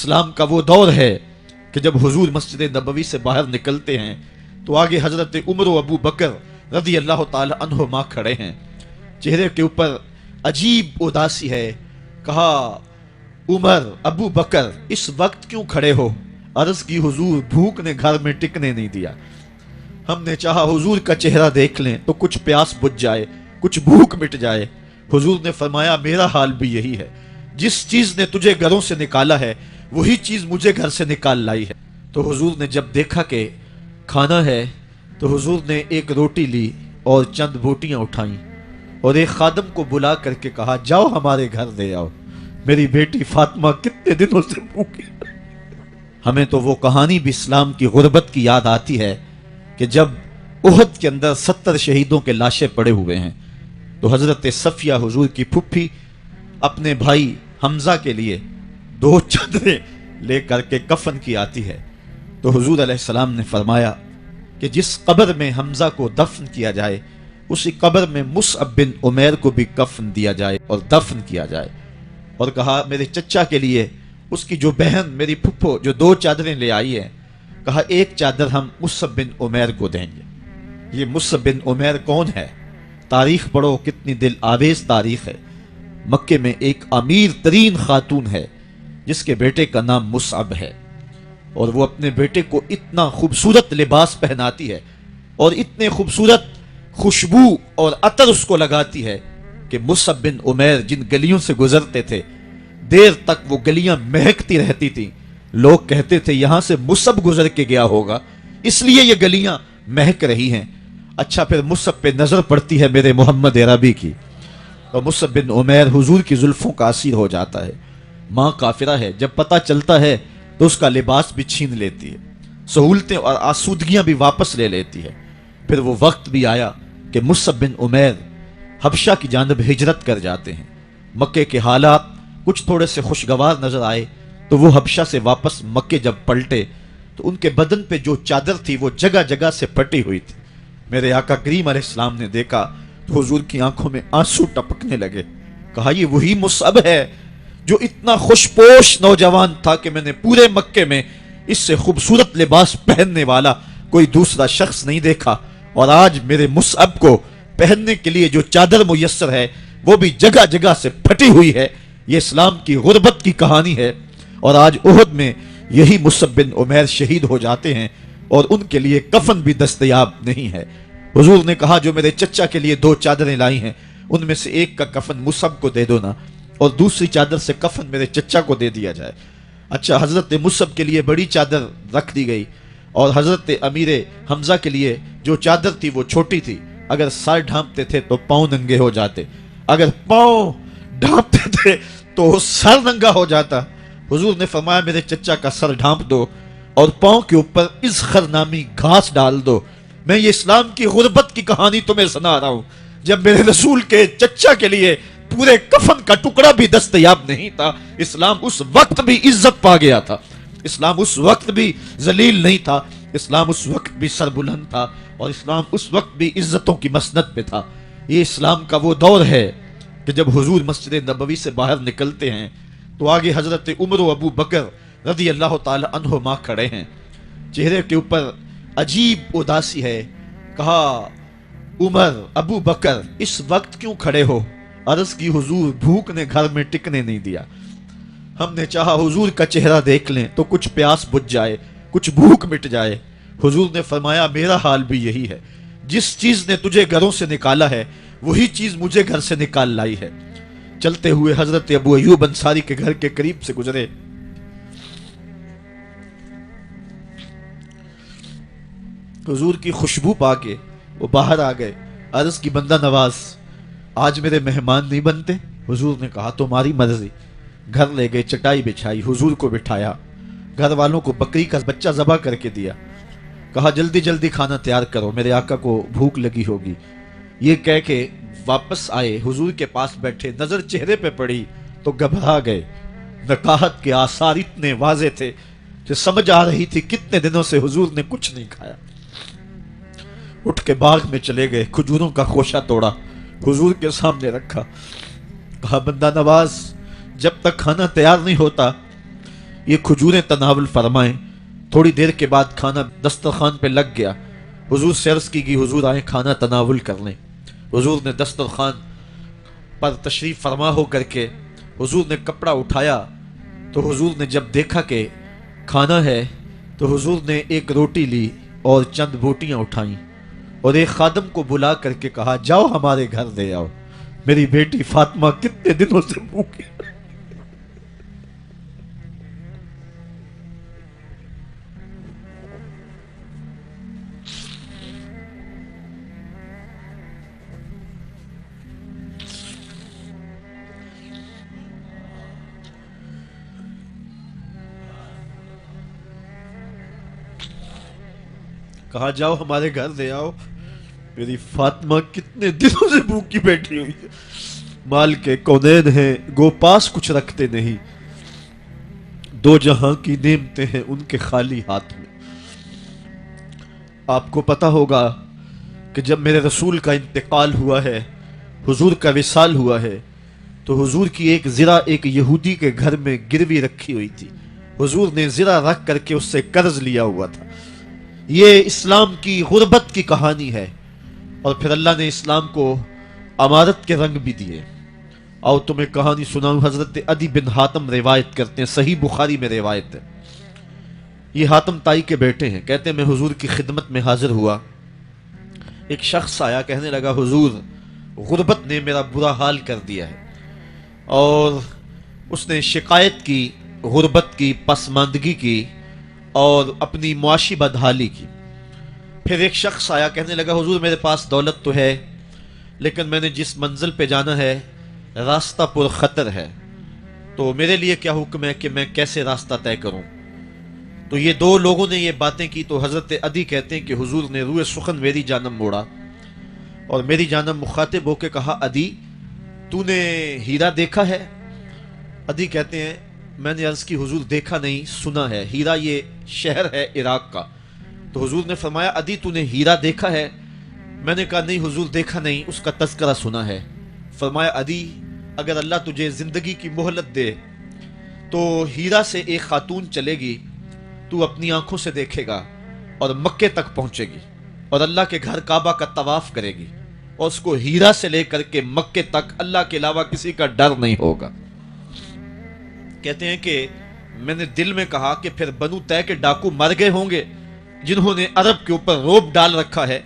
اسلام کا وہ دور ہے کہ جب حضور مسجد نبوی سے باہر نکلتے ہیں تو آگے حضرت عمر و ابو بکر رضی اللہ تعالی عنہما کھڑے ہیں. چہرے کے اوپر عجیب اداسی ہے. کہا عمر ابو بکر اس وقت کیوں کھڑے ہو؟ عرض کی حضور بھوک نے گھر میں ٹکنے نہیں دیا. ہم نے چاہا حضور کا چہرہ دیکھ لیں تو کچھ پیاس بجھ جائے، کچھ بھوک مٹ جائے. حضور نے فرمایا میرا حال بھی یہی ہے. جس چیز نے تجھے گھروں سے نکالا ہے وہی چیز مجھے گھر سے نکال لائی ہے. تو حضور نے جب دیکھا کہ کھانا ہے تو حضور نے ایک روٹی لی اور چند بوٹیاں اٹھائیں اور ایک خادم کو بلا کر کے کہا جاؤ ہمارے گھر دے آؤ، میری بیٹی فاطمہ کتنے دنوں سے بھوکی. ہمیں تو وہ کہانی بھی اسلام کی غربت کی یاد آتی ہے کہ جب احد کے اندر 70 شہیدوں کے لاشیں پڑے ہوئے ہیں تو حضرت صفیہ حضور کی پھپھی اپنے بھائی حمزہ کے لیے 2 چادریں لے کر کے کفن کی آتی ہے. تو حضور علیہ السلام نے فرمایا کہ جس قبر میں حمزہ کو دفن کیا جائے اسی قبر میں مصعب بن عمیر کو بھی کفن دیا جائے اور دفن کیا جائے. اور کہا میرے چچا کے لیے اس کی جو بہن میری پھپھو جو 2 چادریں لے آئی ہیں، کہا ایک چادر ہم مصعب بن عمیر کو دیں گے. یہ مصعب بن عمیر کون ہے؟ تاریخ پڑھو، کتنی دل آویز تاریخ ہے. مکے میں ایک امیر ترین خاتون ہے جس کے بیٹے کا نام مصعب ہے، اور وہ اپنے بیٹے کو اتنا خوبصورت لباس پہناتی ہے اور اتنے خوبصورت خوشبو اور عطر اس کو لگاتی ہے کہ مصعب بن عمیر جن گلیوں سے گزرتے تھے دیر تک وہ گلیاں مہکتی رہتی تھیں. لوگ کہتے تھے یہاں سے مصعب گزر کے گیا ہوگا اس لیے یہ گلیاں مہک رہی ہیں. اچھا پھر مصعب پہ نظر پڑتی ہے میرے محمد عربی کی، اور مصعب بن عمیر حضور کی زلفوں کا اسیر ہو جاتا ہے. ماں کافرہ ہے، جب پتہ چلتا ہے تو اس کا لباس بھی چھین لیتی ہے، سہولتیں اور آسودگیاں بھی واپس لے لیتی ہے. پھر وہ وقت بھی آیا کہ مصعب بن عمیر حبشہ کی جانب ہجرت کر جاتے ہیں. مکے کے حالات کچھ تھوڑے سے خوشگوار نظر آئے تو وہ حبشہ سے واپس مکے جب پلٹے تو ان کے بدن پہ جو چادر تھی وہ جگہ جگہ سے پھٹی ہوئی تھی. میرے آقا کریم علیہ السلام نے دیکھا تو حضور کی آنکھوں میں آنسو ٹپکنے لگے. کہا یہ وہی مصعب ہے جو اتنا خوش پوش نوجوان تھا کہ میں نے پورے مکے میں اس سے خوبصورت لباس پہننے والا کوئی دوسرا شخص نہیں دیکھا، اور آج میرے مصعب کو پہننے کے لیے جو چادر میسر ہے وہ بھی جگہ جگہ سے پھٹی ہوئی ہے. یہ اسلام کی غربت کی کہانی ہے. اور آج احد میں یہی مصعب بن عمیر شہید ہو جاتے ہیں اور ان کے لیے کفن بھی دستیاب نہیں ہے. حضور نے کہا جو میرے چچا کے لیے 2 چادریں لائی ہیں ان میں سے ایک کا کفن مصعب کو دے دو نا، اور دوسری چادر سے کفن میرے چچا کو دے دیا جائے. اچھا حضرت مصعب کے لیے بڑی چادر رکھ دی گئی اور حضرت امیر حمزہ کے لیے جو چادر تھی وہ چھوٹی تھی. اگر سر ڈھانپتے تھے تو پاؤں ننگے ہو جاتے، اگر پاؤں ڈھانپتے تھے تو سر ننگا ہو جاتا. حضور نے فرمایا میرے چچا کا سر ڈھانپ دو اور پاؤں کے اوپر اذخر نامی گھاس ڈال دو. میں یہ اسلام کی غربت کی کہانی تمہیں سنا رہا ہوں. جب میرے رسول کے چچا کے لیے پورے کفن کا ٹکڑا بھی دستیاب نہیں تھا، اسلام اس وقت بھی عزت پا گیا تھا، اسلام اس وقت بھی ذلیل نہیں تھا، اسلام اس وقت بھی سربلند تھا، اور اسلام اس وقت بھی عزتوں کی مسند پہ تھا. یہ اسلام کا وہ دور ہے کہ جب حضور مسجد نبوی سے باہر نکلتے ہیں تو آگے حضرت عمر و ابو بکر رضی اللہ تعالی عنہما کھڑے ہیں. چہرے کے اوپر عجیب اداسی ہے. کہا عمر ابو بکر اس وقت کیوں کھڑے ہو؟ عرض کی حضور بھوک نے گھر میں ٹکنے نہیں دیا. ہم نے چاہا حضور کا چہرہ دیکھ لیں تو کچھ پیاس بجھ جائے، کچھ بھوک مٹ جائے. حضور نے فرمایا میرا حال بھی یہی ہے. جس چیز نے تجھے گھروں سے نکالا ہے وہی چیز مجھے گھر سے نکال لائی ہے. چلتے ہوئے حضرت ابو ایوب انصاری کے گھر کے قریب سے گزرے. حضور کی خوشبو پا کے وہ باہر آ گئے. عرض کی بندہ نواز آج میرے مہمان نہیں بنتے؟ حضور نے کہا تمہاری مرضی. گھر لے گئے، چٹائی بچھائی، حضور کو بٹھایا، گھر والوں کو بکری کا بچہ ذبح کر کے دیا. کہا جلدی جلدی کھانا تیار کرو، میرے آقا کو بھوک لگی ہوگی. یہ کہہ کے واپس آئے، حضور کے پاس بیٹھے، نظر چہرے پہ پڑی تو گھبرا گئے. نکاحت کے آثار اتنے واضح تھے کہ سمجھ آ رہی تھی کتنے دنوں سے حضور نے کچھ نہیں کھایا. اٹھ کے باغ میں چلے گئے، کھجوروں کا خوشہ توڑا، حضور کے سامنے رکھا. کہا بندہ نواز جب تک کھانا تیار نہیں ہوتا یہ کھجوریں تناول فرمائیں۔ تھوڑی دیر کے بعد کھانا دسترخوان پہ لگ گیا۔ حضور سے عرض کی گئی حضور آئیں کھانا تناول کر لیں۔ حضور نے دسترخوان پر تشریف فرما ہو کر کے حضور نے کپڑا اٹھایا تو حضور نے جب دیکھا کہ کھانا ہے تو حضور نے ایک روٹی لی اور چند بوٹیاں اٹھائیں اور ایک خادم کو بلا کر کے کہا جاؤ ہمارے گھر دے آؤ، میری بیٹی فاطمہ کتنے دنوں سے بھوکی۔ کہا جاؤ ہمارے گھر دے آؤ، میری فاطمہ کتنے دنوں سے بھوکی بیٹھی ہوئی ہے۔ مال کے کونین ہیں گو پاس کچھ رکھتے نہیں، دو جہاں کی نعمتیں ہیں ان کے خالی ہاتھ میں۔ آپ کو پتہ ہوگا کہ جب میرے رسول کا انتقال ہوا ہے، حضور کا وصال ہوا ہے، تو حضور کی ایک زرہ ایک یہودی کے گھر میں گروی رکھی ہوئی تھی۔ حضور نے زرہ رکھ کر کے اس سے قرض لیا ہوا تھا۔ یہ اسلام کی غربت کی کہانی ہے، اور پھر اللہ نے اسلام کو امارت کے رنگ بھی دیے۔ آؤ تمہیں کہانی سناؤں۔ حضرت عدی بن حاتم روایت کرتے ہیں، صحیح بخاری میں روایت ہے۔ یہ حاتم تائی کے بیٹے ہیں۔ کہتے ہیں میں حضور کی خدمت میں حاضر ہوا، ایک شخص آیا، کہنے لگا حضور غربت نے میرا برا حال کر دیا ہے، اور اس نے شکایت کی، غربت کی، پسماندگی کی اور اپنی معاشی بدحالی کی۔ پھر ایک شخص آیا، کہنے لگا حضور میرے پاس دولت تو ہے لیکن میں نے جس منزل پہ جانا ہے راستہ پر خطر ہے، تو میرے لیے کیا حکم ہے کہ میں کیسے راستہ طے کروں؟ تو یہ دو لوگوں نے یہ باتیں کی تو حضرت عدی کہتے ہیں کہ حضور نے روئے سخن میری جانب موڑا اور میری جانب مخاطب ہو کے کہا عدی تو نے ہیرا دیکھا ہے؟ عدی کہتے ہیں میں نے عرض کی حضور دیکھا نہیں، سنا ہے۔ ہیرا یہ شہر ہے عراق کا۔ تو حضور نے فرمایا عدی تو نے ہیرا دیکھا ہے؟ میں نے کہا نہیں حضور دیکھا نہیں، اس کا تذکرہ سنا ہے۔ فرمایا عدی اگر اللہ تجھے زندگی کی مہلت دے تو ہیرا سے ایک خاتون چلے گی، تو اپنی آنکھوں سے دیکھے گا اور مکے تک پہنچے گی اور اللہ کے گھر کعبہ کا طواف کرے گی، اور اس کو ہیرا سے لے کر کے مکے تک اللہ کے علاوہ کسی کا ڈر نہیں ہوگا۔ کہتے ہیں کہ میں نے دل میں کہا کہ پھر بنو طے کے ڈاکو مر گئے ہوں گے جنہوں نے عرب کے اوپر روب ڈال رکھا ہے،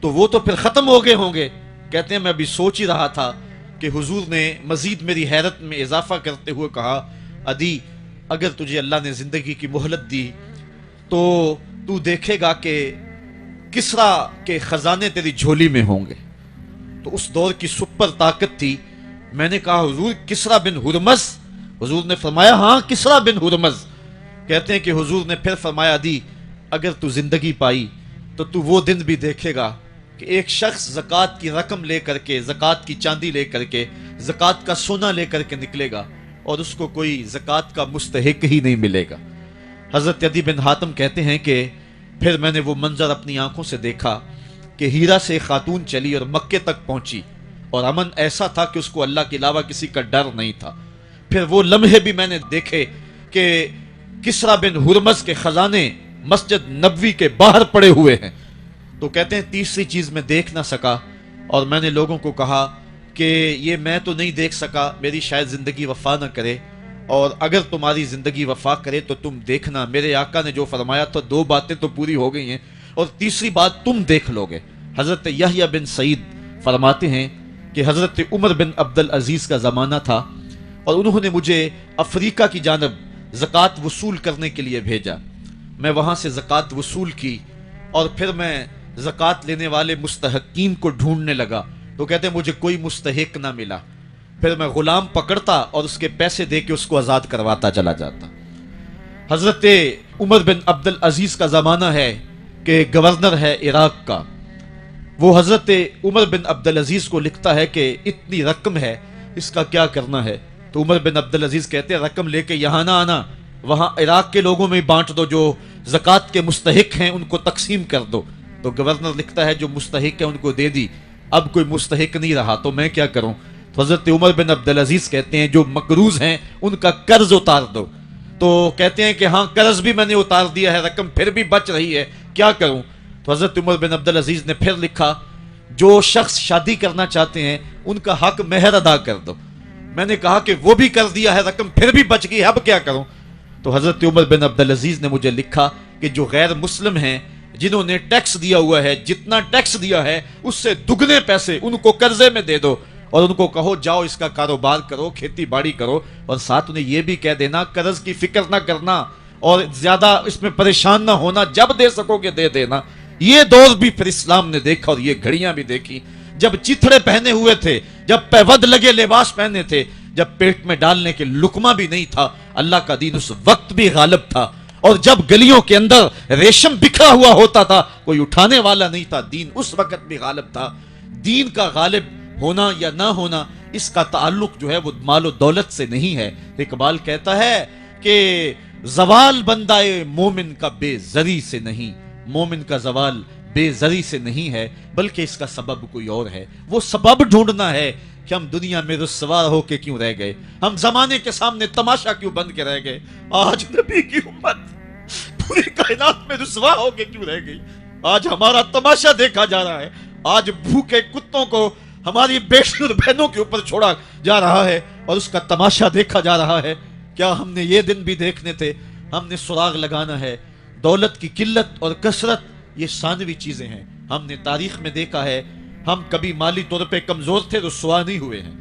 تو وہ تو پھر ختم ہو گئے ہوں گے۔ کہتے ہیں میں ابھی سوچ ہی رہا تھا کہ حضور نے مزید میری حیرت میں اضافہ کرتے ہوئے کہا عدی اگر تجھے اللہ نے زندگی کی مہلت دی تو تو دیکھے گا کہ کسرا کے خزانے تیری جھولی میں ہوں گے۔ تو اس دور کی سپر طاقت تھی۔ میں نے کہا حضور کسرا بن ہرمز؟ حضور نے فرمایا ہاں کسرا بن ہرمز۔ کہتے ہیں کہ حضور نے پھر فرمایا عدی اگر تو زندگی پائی تو تو وہ دن بھی دیکھے گا کہ ایک شخص زکوٰۃ کی رقم لے کر کے، زکوٰۃ کی چاندی لے کر کے، زکوٰۃ کا سونا لے کر کے نکلے گا اور اس کو کوئی زکوٰۃ کا مستحق ہی نہیں ملے گا۔ حضرت عدی بن حاتم کہتے ہیں کہ پھر میں نے وہ منظر اپنی آنکھوں سے دیکھا کہ ہیرا سے خاتون چلی اور مکے تک پہنچی، اور امن ایسا تھا کہ اس کو اللہ کے علاوہ کسی کا ڈر نہیں تھا۔ پھر وہ لمحے بھی میں نے دیکھے کہ کسرا بن ہرمز کے خزانے مسجد نبوی کے باہر پڑے ہوئے ہیں۔ تو کہتے ہیں تیسری چیز میں دیکھ نہ سکا، اور میں نے لوگوں کو کہا کہ یہ میں تو نہیں دیکھ سکا، میری شاید زندگی وفا نہ کرے، اور اگر تمہاری زندگی وفا کرے تو تم دیکھنا میرے آقا نے جو فرمایا تھا، دو باتیں تو پوری ہو گئی ہیں اور تیسری بات تم دیکھ لو گے۔ حضرت یحییٰ بن سعید فرماتے ہیں کہ حضرت عمر بن عبدالعزیز کا زمانہ تھا اور انہوں نے مجھے افریقہ کی جانب زکوٰۃ وصول کرنے کے لیے بھیجا۔ میں وہاں سے زکوٰۃ وصول کی اور پھر میں زکوٰۃ لینے والے مستحقین کو ڈھونڈنے لگا، تو کہتے ہیں مجھے کوئی مستحق نہ ملا۔ پھر میں غلام پکڑتا اور اس کے پیسے دے کے اس کو آزاد کرواتا چلا جاتا۔ حضرت عمر بن عبدالعزیز کا زمانہ ہے کہ گورنر ہے عراق کا، وہ حضرت عمر بن عبدالعزیز کو لکھتا ہے کہ اتنی رقم ہے، اس کا کیا کرنا ہے؟ تو عمر بن عبدالعزیز کہتے ہیں رقم لے کے یہاں نہ آنا، وہاں عراق کے لوگوں میں بانٹ دو، جو زکوٰۃ کے مستحق ہیں ان کو تقسیم کر دو۔ تو گورنر لکھتا ہے جو مستحق ہے ان کو دے دی، اب کوئی مستحق نہیں رہا تو میں کیا کروں؟ تو حضرت عمر بن عبدالعزیز کہتے ہیں جو مقروض ہیں ان کا قرض اتار دو۔ تو کہتے ہیں کہ ہاں قرض بھی میں نے اتار دیا ہے، رقم پھر بھی بچ رہی ہے، کیا کروں؟ تو حضرت عمر بن عبدالعزیز نے پھر لکھا، جو شخص شادی کرنا چاہتے ہیں ان کا حق مہر ادا کر دو۔ میں نے کہا کہ وہ بھی کر دیا ہے، رقم پھر بھی بچ گئی، اب کیا کروں؟ تو حضرت عمر بن عبدالعزیز نے مجھے لکھا کہ جو غیر مسلم ہیں، جنہوں نے ٹیکس دیا ہوا ہے، جتنا ٹیکس دیا ہے اس سے دگنے پیسے ان کو قرضے میں دے دو، اور ان کو کہو جاؤ اس کا کاروبار کرو، کھیتی باڑی کرو، اور ساتھ انہیں یہ بھی کہہ دینا قرض کی فکر نہ کرنا اور زیادہ اس میں پریشان نہ ہونا، جب دے سکو گے دے دینا۔ یہ دور بھی پھر اسلام نے دیکھا اور یہ گھڑیاں بھی دیکھی، جب چتھڑے پہنے ہوئے تھے، جب پیود لگے لباس پہنے تھے، جب پیٹ میں ڈالنے کے لقمہ بھی نہیں تھا، اللہ کا دین اس وقت بھی غالب تھا، اور جب گلیوں کے اندر ریشم بکھرا ہوا ہوتا تھا، کوئی اٹھانے والا نہیں تھا، دین اس وقت بھی غالب تھا۔ دین کا غالب ہونا یا نہ ہونا، اس کا تعلق جو ہے وہ مال و دولت سے نہیں ہے۔ اقبال کہتا ہے کہ زوال بندہ مومن کا بے زری سے نہیں، مومن کا زوال بے زری سے نہیں ہے، بلکہ اس کا سبب کوئی اور ہے۔ وہ سبب ڈھونڈنا ہے کہ ہم دنیا میں رسوا ہو کے کیوں رہ گئے، ہم زمانے کے سامنے تماشا کیوں بند کے رہ گئے، آج نبی کی امت پوری کائنات میں رسوا ہو کے کیوں رہ گئی، آج ہمارا تماشا دیکھا جا رہا ہے، آج بھوکے کتوں کو ہماری بیٹی اور بہنوں کے اوپر چھوڑا جا رہا ہے اور اس کا تماشا دیکھا جا رہا ہے۔ کیا ہم نے یہ دن بھی دیکھنے تھے؟ ہم نے سراغ لگانا ہے۔ دولت کی قلت اور کثرت یہ ثانوی چیزیں ہیں، ہم نے تاریخ میں دیکھا ہے، ہم کبھی مالی طور پہ کمزور تھے، رسوا نہیں ہوئے ہیں۔